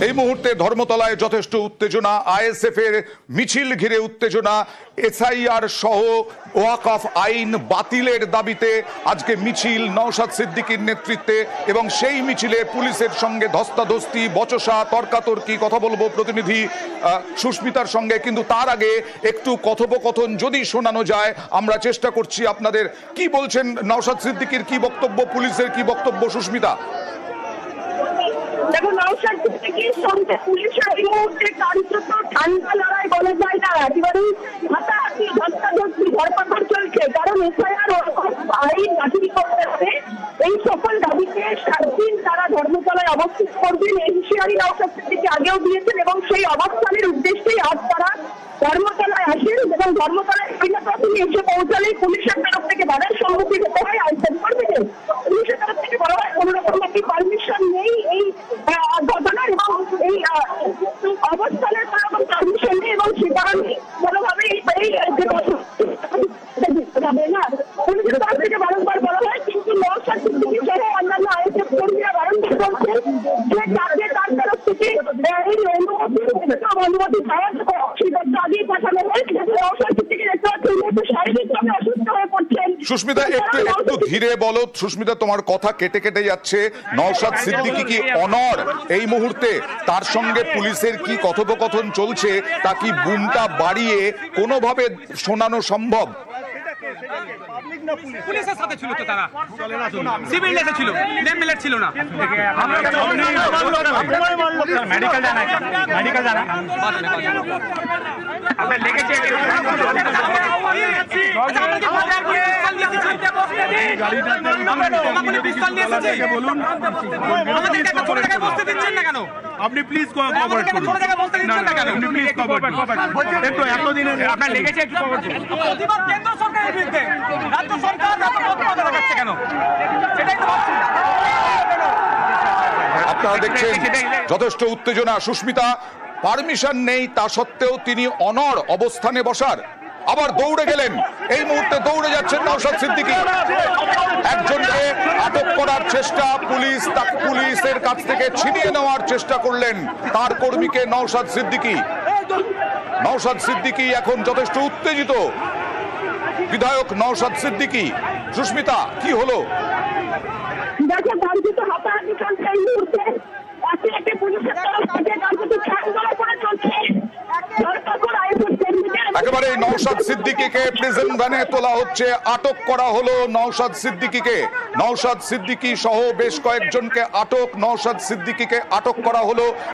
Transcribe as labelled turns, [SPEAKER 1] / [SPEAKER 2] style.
[SPEAKER 1] এই মুহূর্তে ধর্মতলায় যথেষ্ট উত্তেজনা, আইএসএফ এর মিছিল ঘিরে উত্তেজনা, এসআইআর সহ ওয়াকফ আইন বাতিলের দাবিতে আজকে মিছিল নওশাদ সিদ্দিকীর নেতৃত্বে, এবং সেই মিছিলে পুলিশের সঙ্গে ধস্তাধস্তি, বচসা, তর্কাতর্কি। কথা বলবো প্রতিনিধি সুস্মিতার সঙ্গে, কিন্তু তার আগে একটু কথোপকথন যদি শোনানো যায় আমরা চেষ্টা করছি আপনাদের। কি বলছেন নওশাদ সিদ্দিকীর কি বক্তব্য, পুলিশের কি বক্তব্য, সুস্মিতা?
[SPEAKER 2] দেখো, নওশাদ সিদ্দিকীর সঙ্গে পুলিশের এই মুহূর্তে কার্যত ঠান্ডা লড়াই বলা যায় না, একেবারেই হাতাহাতি, ধস্তাধস্তি, ধরপাকড় চলছে। কারণ এসআইআর আইন বাতিল করতে হবে, এই সকল দাবিতে 7 দিন তারা ধর্মতলায় অবস্থান করবেন। এই হুঁশিয়ারি নওশাদ সিদ্দিকী আগেও দিয়েছেন, এবং সেই অবস্থানের উদ্দেশ্যেই আজ তারা ধর্মতলায় আসেন। এবং ধর্মতলায় প্রথমে এসে পৌঁছালেই পুলিশের তরফ থেকে বাধার সম্মুখীন হতে হয় আইনসান কর্মীদের। পুলিশের তরফ থেকে বলা হয় কোনো রকম একটি পারমিশন নেই এই ঘটনার, এবং এই অবস্থানের কোনো রকম পারমিশন নেই, এবং সে কারণে কোনোভাবে যাবে না। পুলিশের তরফ থেকে বারংবার বলা হয়, কিন্তু নওশাদ সিদ্দিকী সহ অন্যান্য আইএসএফ কর্মীরা বারংবার বলছেন যে তাকে তার তরফ থেকে এই অনুমতি পাওয়ার আগেই পাঠানো হয়েছে। নওশাদ সিদ্দিকী শারীরিকভাবে অসুস্থ হয়ে পড়ছেন।
[SPEAKER 1] সুস্মিতা, একটু ধীরে বলো। সুস্মিতা, তোমার কথা কেটে কেটে যাচ্ছে। নওশাদ সিদ্দিকী কি অনড় এই মুহূর্তে? তার সঙ্গে পুলিশের কি কথোপকথন চলছে তা কি বুমটা বাড়িয়ে কোনোভাবে শোনানো সম্ভব?
[SPEAKER 3] পুলিশের সাথে ছিল তো, তারা সিভিল ড্রেসে ছিল, নেমপ্লেট ছিল না। মেডিকেল জানা আমরা লেগেছে আপনি প্লিজ কোঅপারেট করুন। একটু এতদিনে আপনার লেগেছে, একটু প্রতিবাদ কেন্দ্র সরকারের বিরুদ্ধে রাজ্য সরকার দেখাচ্ছে কেন? সেটাই তো
[SPEAKER 1] আপনারা দেখছেন যথেষ্ট উত্তেজনা। সুস্মিতা, পারমিশন নেই তা সত্ত্বেও তিনি অনড় অবস্থানে বসার, আবার দৌড়ে গেলেন। এই মুহূর্তে দৌড়ে যাচ্ছেন নওশাদ সিদ্দিকী। একজনকে আটক করার চেষ্টা, পুলিশের কাছ থেকে ছিনিয়ে নেওয়ার চেষ্টা করলেন তার কর্মীকে নওশাদ সিদ্দিকী। নওশাদ সিদ্দিকী এখন যথেষ্ট উত্তেজিত, বিধায়ক নওশাদ সিদ্দিকী। সুস্মিতা, কি হলো?
[SPEAKER 2] দেখো, কার্যত হাতাহাতি চলছে এই মুহূর্তে। একে পুলিশের তরফ থেকে কার্যত ছাড় করে চলছে।
[SPEAKER 1] একেবারে নওশাদ সিদ্দিকীকে প্রিজন ভ্যানে তোলা হচ্ছে, আটক করা হলো নওশাদ সিদ্দিকীকে। নওশাদ সিদ্দিকী সহ বেশ কয়েকজনকে আটক, নওশাদ সিদ্দিকীকে আটক করা হলো।